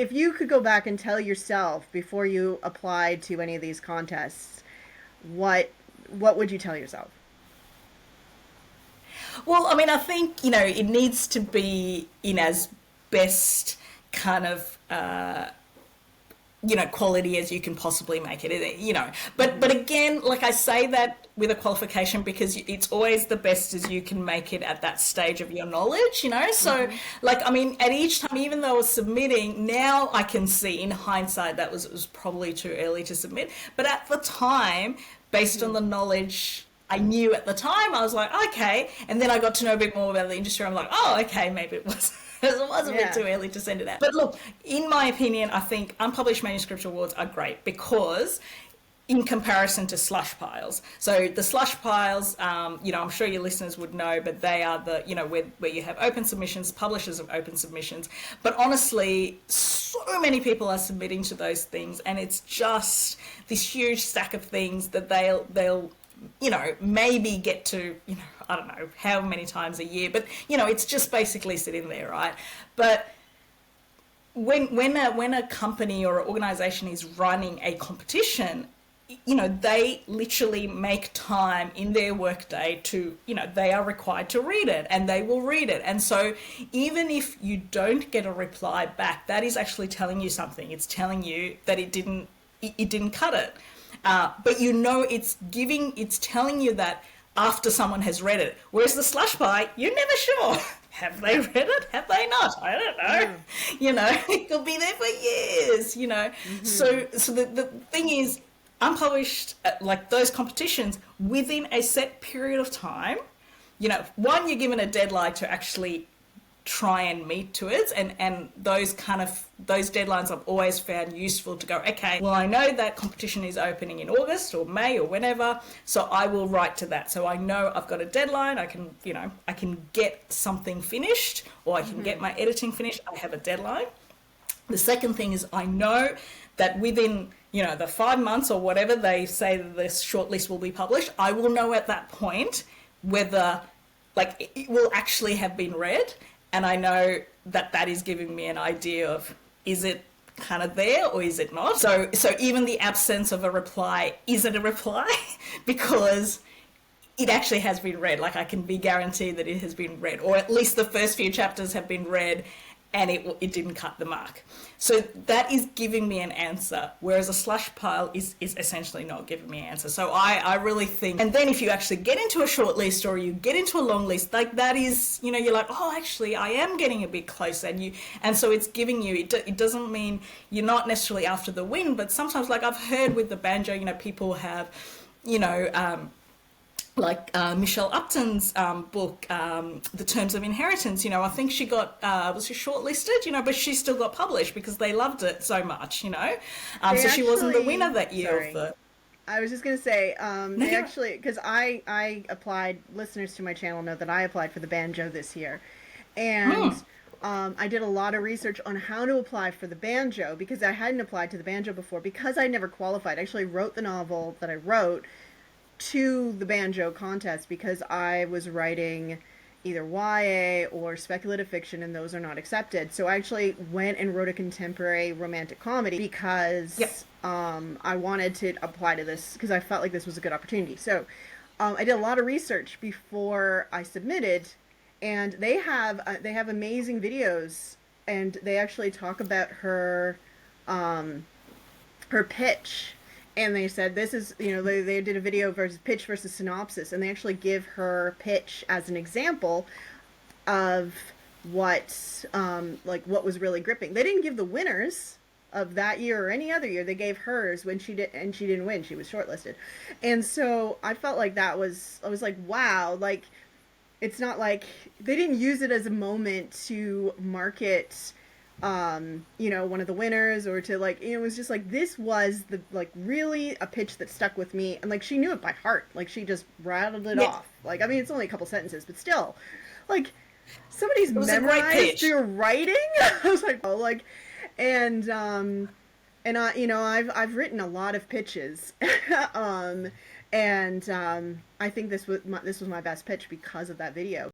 If you could go back and tell yourself before you applied to any of these contests, what what would you tell yourself? Well, I mean, I think, it needs to be in as best kind of quality as you can possibly make it. But Mm-hmm. again, like I say that with a qualification because it's always the best as you can make it at that stage of your knowledge. So, Mm-hmm. like, I mean, at each time, even though I was submitting, now I can see in hindsight that it was probably too early to submit. But at the time, based on Mm-hmm. the knowledge I knew at the time, I was like, okay. And then I got to know a bit more about the industry. I'm like, oh, okay, maybe it was. It was a bit Yeah. too early to send it out. But look, in my opinion, I think unpublished manuscript awards are great because in comparison to slush piles. So the slush piles, I'm sure your listeners would know, but they are where you have open submissions, publishers of open submissions. But honestly, so many people are submitting to those things, and it's just this huge stack of things that they'll maybe get to, I don't know how many times a year, but it's just basically sitting there, right? But when a company or an organization is running a competition, they literally make time in their workday to, they are required to read it and they will read it. And so even if you don't get a reply back, that is actually telling you something. It's telling you that it didn't cut it. But it's telling you that after someone has read it. Whereas the slush pie, you're never sure. Have they read it? Have they not? I don't know. Yeah. It could be there for years. Mm-hmm. So the thing is, unpublished, like those competitions, within a set period of time, one, you're given a deadline to actually try and meet to it, and those deadlines I've always found useful to go, okay, well, I know that competition is opening in August or May or whenever, so I will write to that, so I know I've got a deadline. I can get something finished, or I can Mm-hmm. get my editing finished. I have a deadline. The second thing is, I know that within the 5 months or whatever they say that this shortlist will be published, I will know at that point whether, like, it will actually have been read, and I know that that is giving me an idea of, is it kind of there or is it not? So even the absence of a reply isn't a reply because it actually has been read. Like, I can be guaranteed that it has been read, or at least the first few chapters have been read, and it didn't cut the mark. So that is giving me an answer, whereas a slush pile is essentially not giving me an answer. So I really think, and then if you actually get into a short list or you get into a long list, like that is, you're like, oh, actually, I am getting a bit closer, and so it's giving you, it doesn't mean you're not necessarily after the win, but sometimes, like I've heard with the banjo, people have, you know, like Michelle Upton's book, The Terms of Inheritance. I think she was she shortlisted, but she still got published because they loved it so much. They So she wasn't the actually, winner that year of sorry, the. I was just gonna say, No, they you're right. actually, because I applied. Listeners to my channel know that I applied for the banjo this year, and Hmm. I did a lot of research on how to apply for the banjo because I hadn't applied to the banjo before because I never qualified. I actually wrote the novel that I wrote to the banjo contest because I was writing either YA or speculative fiction, and those are not accepted. So I actually went and wrote a contemporary romantic comedy Yep. because I wanted to apply to this because I felt like this was a good opportunity. So I did a lot of research before I submitted, and they have amazing videos, and they actually talk about um, her pitch, and they said this is, they did a video versus pitch versus synopsis, and they actually give her pitch as an example of what was really gripping. They didn't give the winners of that year or any other year. They gave hers when she did, and she didn't win. She was shortlisted. And so I felt like I was like, wow, like it's not like they didn't use it as a moment to market one of the winners, or to, like, it was just like, this was the, like, really a pitch that stuck with me, and like she knew it by heart, like she just rattled it Yeah. off. Like, I mean, it's only a couple sentences, but still, like, somebody's It was a great memorized pitch. your writing. I was like, oh, like, and I've written a lot of pitches, um, and I think this was my best pitch because of that video.